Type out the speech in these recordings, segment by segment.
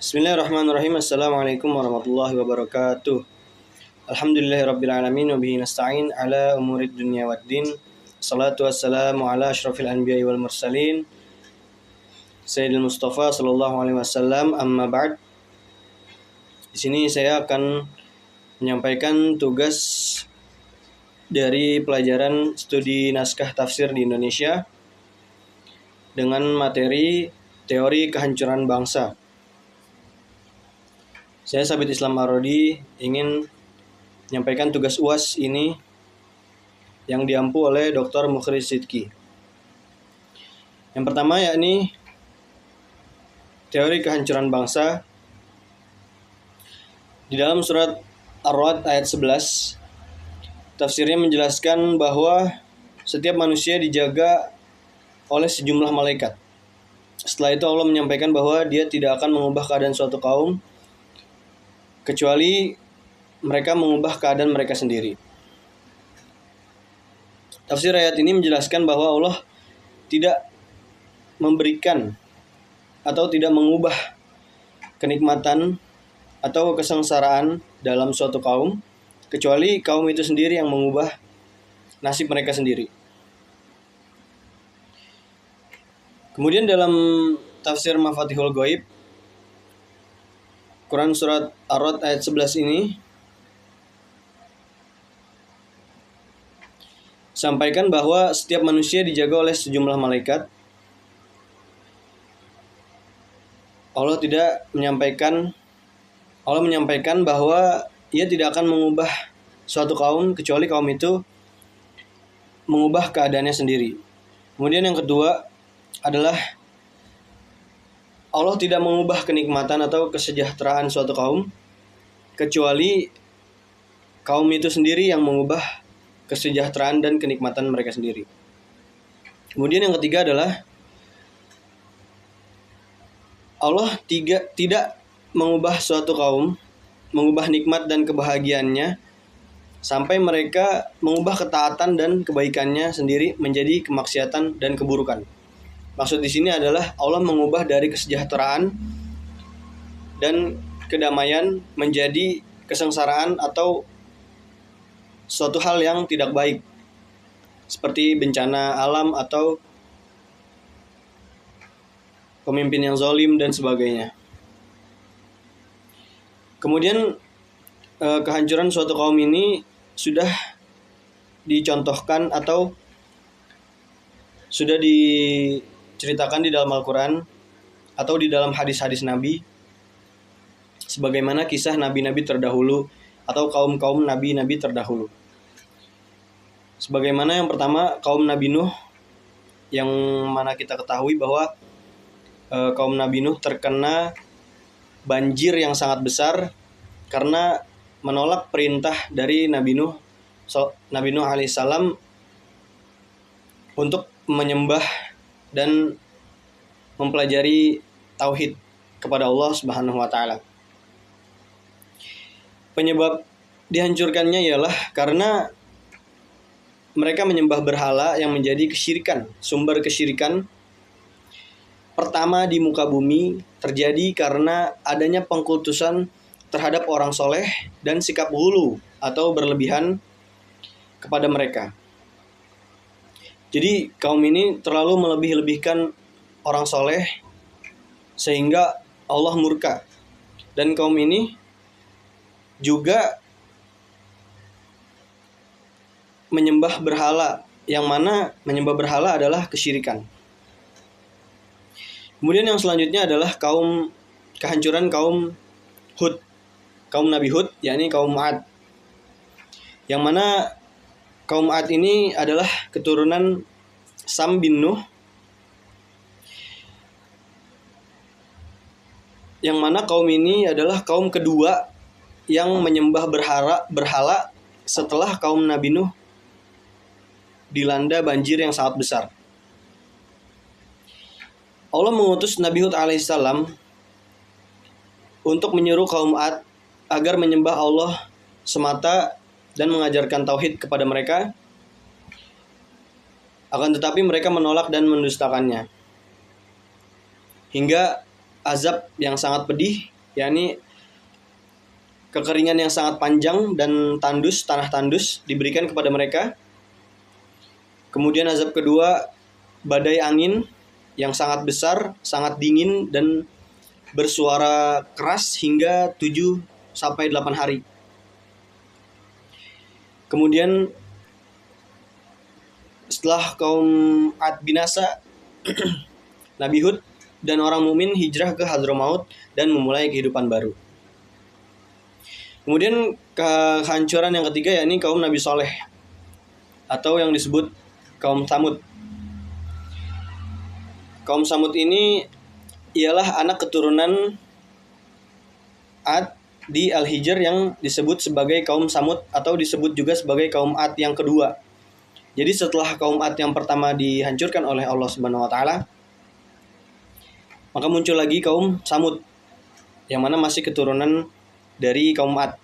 Bismillahirrahmanirrahim. Assalamualaikum warahmatullahi wabarakatuh. Alhamdulillahirrabbilalamin. Wabihi nasta'in ala umurid dunia waddin. Salatu wassalamu ala ashrafil anbiya wal mursalin Sayyidil Mustafa sallallahu alaihi wasallam. Amma ba'd. Di sini saya akan menyampaikan tugas dari pelajaran studi naskah tafsir di Indonesia dengan materi teori kehancuran bangsa. Saya Sabit Islam Marodi ingin menyampaikan tugas UAS ini yang diampu oleh Dr. Mukhris Sidki. Yang pertama yakni teori kehancuran bangsa. Di dalam surat Ar-Ra'd ayat 11, tafsirnya menjelaskan bahwa setiap manusia dijaga oleh sejumlah malaikat. Setelah itu Allah menyampaikan bahwa Dia tidak akan mengubah keadaan suatu kaum kecuali mereka mengubah keadaan mereka sendiri. Tafsir ayat ini menjelaskan bahwa Allah tidak memberikan atau tidak mengubah kenikmatan atau kesengsaraan dalam suatu kaum kecuali kaum itu sendiri yang mengubah nasib mereka sendiri. Kemudian dalam tafsir Mafatihul Ghaib Quran surat Ar-Ra'd ayat 11 ini sampaikan bahwa setiap manusia dijaga oleh sejumlah malaikat. Allah menyampaikan bahwa Ia tidak akan mengubah suatu kaum kecuali kaum itu mengubah keadaannya sendiri. Kemudian yang kedua adalah Allah tidak mengubah kenikmatan atau kesejahteraan suatu kaum kecuali kaum itu sendiri yang mengubah kesejahteraan dan kenikmatan mereka sendiri. Kemudian yang ketiga adalah Allah tidak mengubah suatu kaum, mengubah nikmat dan kebahagiaannya sampai mereka mengubah ketaatan dan kebaikannya sendiri menjadi kemaksiatan dan keburukan. Maksud di sini adalah Allah mengubah dari kesejahteraan dan kedamaian menjadi kesengsaraan atau suatu hal yang tidak baik, seperti bencana alam atau pemimpin yang zalim dan sebagainya. Kemudian kehancuran suatu kaum ini sudah dicontohkan atau sudah diceritakan di dalam Al-Quran atau di dalam hadis-hadis Nabi, sebagaimana kisah nabi-nabi terdahulu atau kaum-kaum nabi-nabi terdahulu. Sebagaimana yang pertama kaum Nabi Nuh, yang mana kita ketahui bahwa kaum Nabi Nuh terkena banjir yang sangat besar karena menolak perintah dari Nabi Nuh alaihissalam untuk menyembah dan mempelajari tauhid kepada Allah Subhanahu wa taala. Penyebab dihancurkannya ialah karena mereka menyembah berhala yang menjadi kesyirikan. Sumber kesyirikan pertama di muka bumi terjadi karena adanya pengkultusan terhadap orang soleh dan sikap ghulu atau berlebihan kepada mereka. Jadi kaum ini terlalu melebih-lebihkan orang soleh sehingga Allah murka. Dan kaum ini juga menyembah berhala, yang mana menyembah berhala adalah kesyirikan. Kemudian yang selanjutnya adalah kehancuran kaum Hud, kaum Nabi Hud, yakni kaum Ad. Yang mana kaum Ad ini adalah keturunan Sam bin Nuh, yang mana kaum ini adalah kaum kedua yang menyembah berhala setelah kaum Nabi Nuh dilanda banjir yang sangat besar. Allah mengutus Nabi Hud alaihissalam untuk menyuruh kaum Ad agar menyembah Allah semata dan mengajarkan tauhid kepada mereka. Akan tetapi mereka menolak dan mendustakannya. Hingga azab yang sangat pedih, yakni kekeringan yang sangat panjang dan tanah tandus diberikan kepada mereka. Kemudian azab kedua, badai angin yang sangat besar, sangat dingin dan bersuara keras hingga 7 sampai 8 hari. Kemudian setelah kaum Ad binasa, Nabi Hud dan orang mukmin hijrah ke Hadramaut dan memulai kehidupan baru. Kemudian kehancuran yang ketiga yakni kaum Nabi Soleh atau yang disebut kaum Tsamud. Kaum Tsamud ini ialah anak keturunan Ad di Al-Hijr yang disebut sebagai kaum Tsamud atau disebut juga sebagai kaum Ad yang kedua. Jadi setelah kaum Ad yang pertama dihancurkan oleh Allah Subhanahu wa taala, maka muncul lagi kaum Tsamud yang mana masih keturunan dari kaum Ad.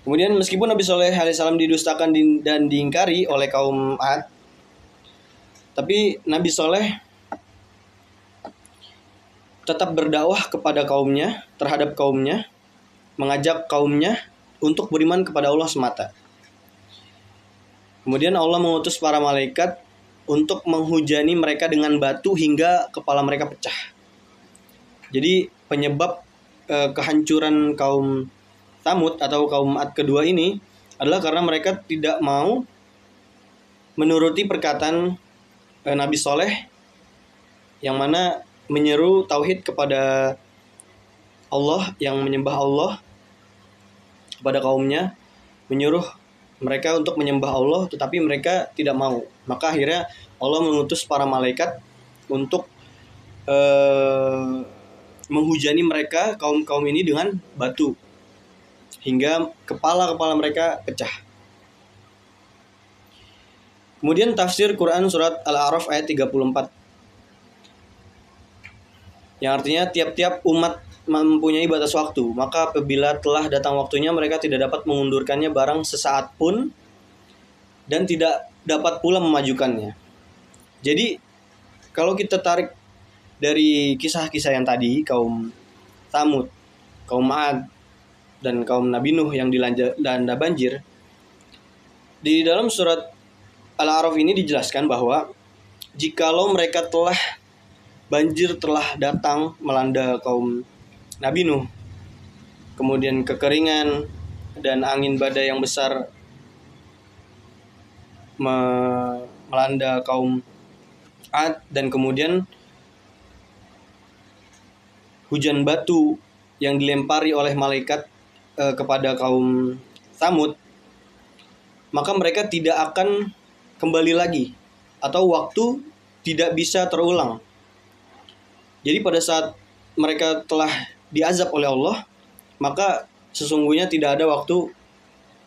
Kemudian meskipun Nabi Shallallahu alaihi wasallam didustakan dan diingkari oleh kaum Ad, tapi Nabi Shallallahu tetap berdakwah kepada kaumnya, terhadap kaumnya, mengajak kaumnya untuk beriman kepada Allah semata. Kemudian Allah mengutus para malaikat untuk menghujani mereka dengan batu hingga kepala mereka pecah. Jadi penyebab kehancuran kaum Tsamud atau kaum Ad kedua ini adalah karena mereka tidak mau menuruti perkataan Nabi Soleh yang mana menyeru tauhid kepada Allah, yang menyembah Allah kepada kaumnya, menyuruh mereka untuk menyembah Allah, tetapi mereka tidak mau. Maka akhirnya Allah mengutus para malaikat untuk menghujani mereka, kaum-kaum ini dengan batu hingga kepala-kepala mereka pecah. Kemudian tafsir Quran surat Al-A'raf ayat 34. Yang artinya tiap-tiap umat mempunyai batas waktu, maka apabila telah datang waktunya mereka tidak dapat mengundurkannya barang sesaat pun dan tidak dapat pula memajukannya. Jadi kalau kita tarik dari kisah-kisah yang tadi, kaum Tsamud, kaum Ad, dan kaum Nabi Nuh yang dilanda banjir, di dalam surat Al-A'raf ini dijelaskan bahwa jikalau mereka banjir telah datang melanda kaum Nabi Nuh, kemudian kekeringan dan angin badai yang besar melanda kaum Ad, dan kemudian hujan batu yang dilempari oleh malaikat kepada kaum Tsamud, maka mereka tidak akan kembali lagi atau waktu tidak bisa terulang. Jadi pada saat mereka telah diazab oleh Allah, maka sesungguhnya tidak ada waktu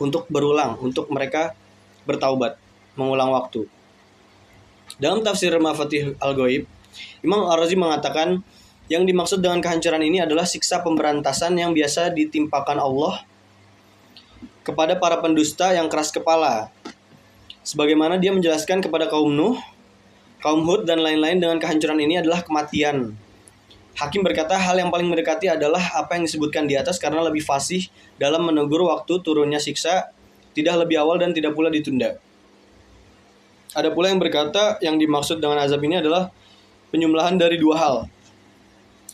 untuk berulang, untuk mereka bertaubat, mengulang waktu. Dalam tafsir Mafatih Al-Ghaib, Imam Ar-Razi mengatakan yang dimaksud dengan kehancuran ini adalah siksa pemberantasan yang biasa ditimpakan Allah kepada para pendusta yang keras kepala. Sebagaimana dia menjelaskan kepada kaum Nuh, kaum Hud, dan lain-lain dengan kehancuran ini adalah kematian. Hakim berkata hal yang paling mendekati adalah apa yang disebutkan di atas karena lebih fasih dalam menegur waktu turunnya siksa, tidak lebih awal dan tidak pula ditunda. Ada pula yang berkata yang dimaksud dengan azab ini adalah penyembelahan dari dua hal,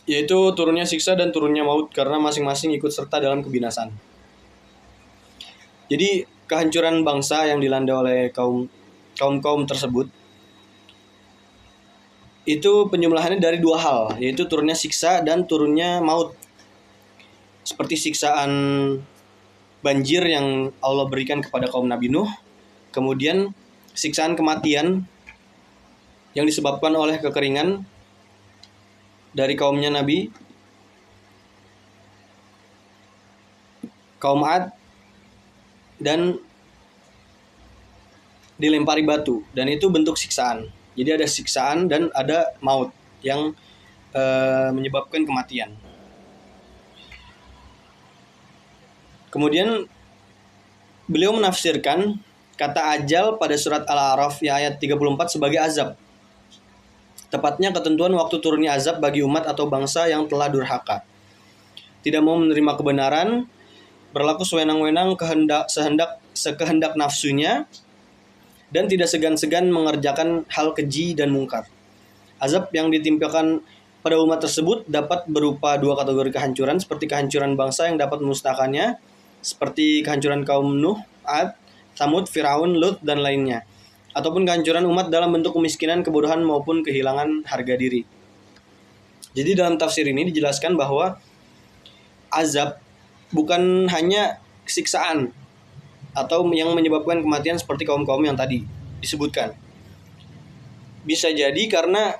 yaitu turunnya siksa dan turunnya maut karena masing-masing ikut serta dalam kebinasan. Jadi kehancuran bangsa yang dilanda oleh kaum tersebut itu penyembelahannya dari dua hal, yaitu turunnya siksa dan turunnya maut. Seperti siksaan banjir yang Allah berikan kepada kaum Nabi Nuh, kemudian siksaan kematian yang disebabkan oleh kekeringan dari kaumnya Nabi, kaum Ad, dan dilempari batu, dan itu bentuk siksaan. Jadi ada siksaan dan ada maut yang menyebabkan kematian. Kemudian beliau menafsirkan kata ajal pada surat Al-A'raf ayat 34 sebagai azab. tepatnya ketentuan waktu turunnya azab bagi umat atau bangsa yang telah durhaka, tidak mau menerima kebenaran, berlaku sewenang-wenang sekehendak nafsunya, dan tidak segan-segan mengerjakan hal keji dan mungkar. Azab yang ditimpakan pada umat tersebut dapat berupa dua kategori kehancuran, seperti kehancuran bangsa yang dapat memusnahkannya, seperti kehancuran kaum Nuh, Ad, Samud, Firaun, Lut, dan lainnya, ataupun kehancuran umat dalam bentuk kemiskinan, kebodohan, maupun kehilangan harga diri. Jadi dalam tafsir ini dijelaskan bahwa azab bukan hanya siksaan atau yang menyebabkan kematian seperti kaum-kaum yang tadi disebutkan. Bisa jadi karena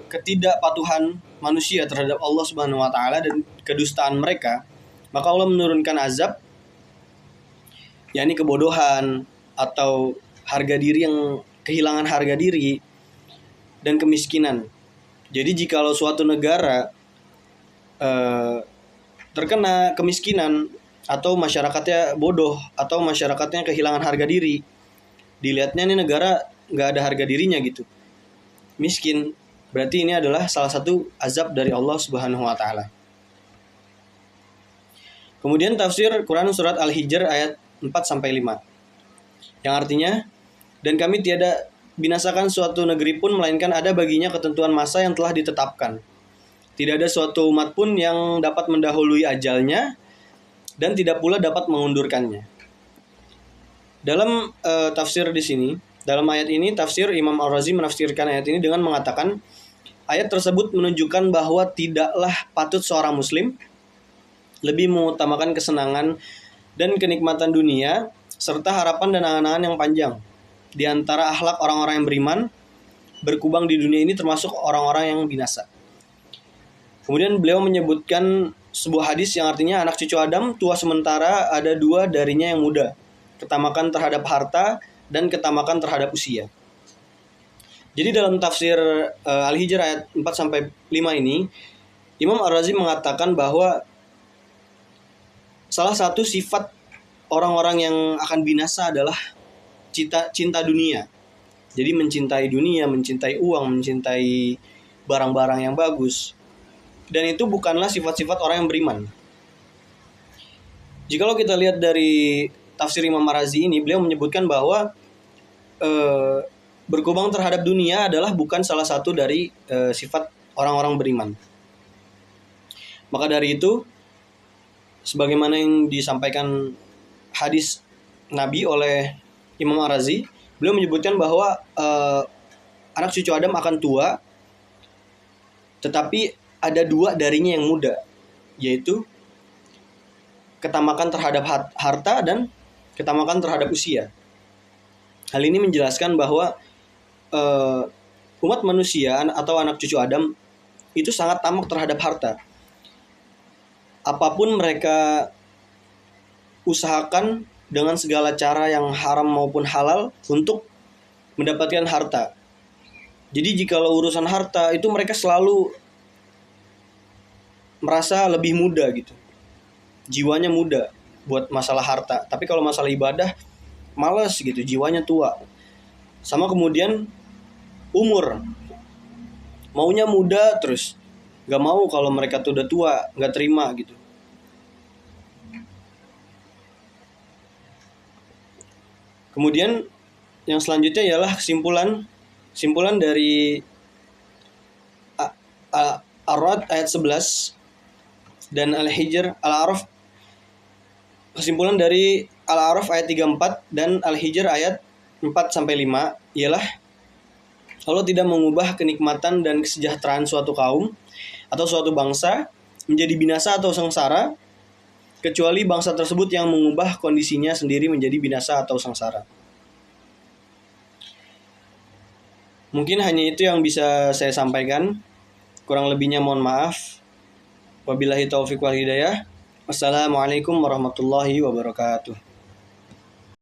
ketidakpatuhan manusia terhadap Allah Subhanahu wa taala dan kedustaan mereka, maka Allah menurunkan azab, yakni kebodohan atau harga diri, yang kehilangan harga diri dan kemiskinan. Jadi jikalau suatu negara terkena kemiskinan atau masyarakatnya bodoh atau masyarakatnya kehilangan harga diri, dilihatnya nih negara nggak ada harga dirinya gitu, miskin, berarti ini adalah salah satu azab dari Allah Subhanahu wa taala. Kemudian tafsir Quran surat Al-Hijr ayat 4 sampai 5. Yang artinya, dan kami tiada binasakan suatu negeri pun melainkan ada baginya ketentuan masa yang telah ditetapkan. Tidak ada suatu umat pun yang dapat mendahului ajalnya dan tidak pula dapat mengundurkannya. Dalam tafsir di sini, dalam ayat ini, tafsir Imam Ar-Razi menafsirkan ayat ini dengan mengatakan, ayat tersebut menunjukkan bahwa tidaklah patut seorang muslim lebih mengutamakan kesenangan dan kenikmatan dunia serta harapan dan angan-angan yang panjang di antara akhlak orang-orang yang beriman berkubang di dunia ini, termasuk orang-orang yang binasa. Kemudian beliau menyebutkan sebuah hadis yang artinya anak cucu Adam tua sementara ada dua darinya yang muda, ketamakan terhadap harta dan ketamakan terhadap usia. Jadi dalam tafsir Al-Hijr ayat 4 sampai 5 ini, Imam Ar-Razi mengatakan bahwa salah satu sifat orang-orang yang akan binasa adalah cinta dunia. Jadi mencintai dunia, mencintai uang, mencintai barang-barang yang bagus. Dan itu bukanlah sifat-sifat orang yang beriman. Jikalau kita lihat dari tafsir Imam Ar-Razi ini, beliau menyebutkan bahwa berkubang terhadap dunia adalah bukan salah satu dari sifat orang-orang beriman. Maka dari itu, sebagaimana yang disampaikan hadis Nabi oleh Imam Ar-Razi, beliau menyebutkan bahwa anak cucu Adam akan tua, tetapi ada dua darinya yang muda, yaitu ketamakan terhadap harta dan ketamakan terhadap usia. Hal ini menjelaskan bahwa umat manusia atau anak cucu Adam itu sangat tamak terhadap harta. Apapun mereka usahakan dengan segala cara yang haram maupun halal untuk mendapatkan harta. Jadi jikalau urusan harta itu mereka selalu merasa lebih muda gitu. Jiwanya muda buat masalah harta. Tapi kalau masalah ibadah malas gitu, jiwanya tua. Sama kemudian umur. Maunya muda terus. Gak mau kalau mereka tuh udah tua, gak terima gitu. Kemudian yang selanjutnya ialah kesimpulan dari Ar-Ra'd ayat 11 dan Al-Hijr, Al-A'raf, kesimpulan dari Al-A'raf ayat 34 dan Al-Hijr ayat 4 sampai 5 ialah Allah tidak mengubah kenikmatan dan kesejahteraan suatu kaum atau suatu bangsa menjadi binasa atau sengsara kecuali bangsa tersebut yang mengubah kondisinya sendiri menjadi binasa atau sengsara. Mungkin hanya itu yang bisa saya sampaikan. Kurang lebihnya mohon maaf. Wabillahi taufiq wal hidayah. Wassalamualaikum warahmatullahi wabarakatuh.